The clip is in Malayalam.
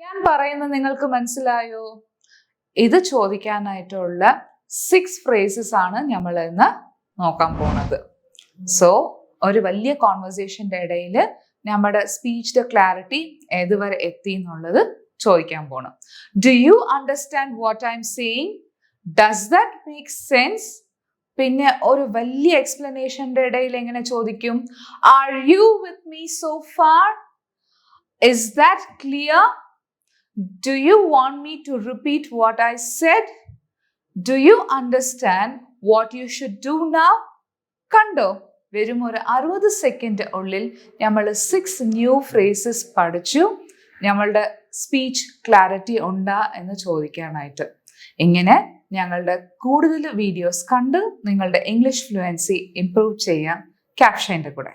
ഞാൻ പറയുന്നത് നിങ്ങൾക്ക് മനസ്സിലായോ? ഇത് ചോദിക്കാനായിട്ടുള്ള 6 phrases ആണ് നമ്മൾ ഇന്ന് നോക്കാൻ പോണത്. സോ ഒരു വലിയ കോൺവെർസേഷന്റെ ഇടയിൽ നമ്മുടെ സ്പീച്ചിന്റെ ക്ലാരിറ്റി ഏതുവരെ എത്തി എന്നുള്ളത് ചോദിക്കാൻ പോണം. Do you understand what I M saying? Does that make sense? പിന്നെ ഒരു വലിയ എക്സ്പ്ലനേഷന്റെ ഇടയിൽ എങ്ങനെ ചോദിക്കും? Are you with me so far? Is that clear? Do you want me to repeat what I said? Do you understand what you should do now? കണ്ടോ, വെറും ഒരു 60 സെക്കൻഡ് ഉള്ളിൽ നമ്മൾ 6 ന്യൂ ഫ്രേസസ് പഠിച്ചു. നമ്മളുടെ സ്പീച്ച് ക്ലാരിറ്റി ഉണ്ടാ എന്ന് ചോദിക്കാനായിട്ട്. ഇങ്ങനെ ഞങ്ങളുടെ കൂടുതൽ വീഡിയോസ് കണ്ട് നിങ്ങളുടെ ഇംഗ്ലീഷ് ഫ്ലുവൻസി ഇംപ്രൂവ് ചെയ്യാം ക്യാപ്ഷൻ്റെ കൂടെ.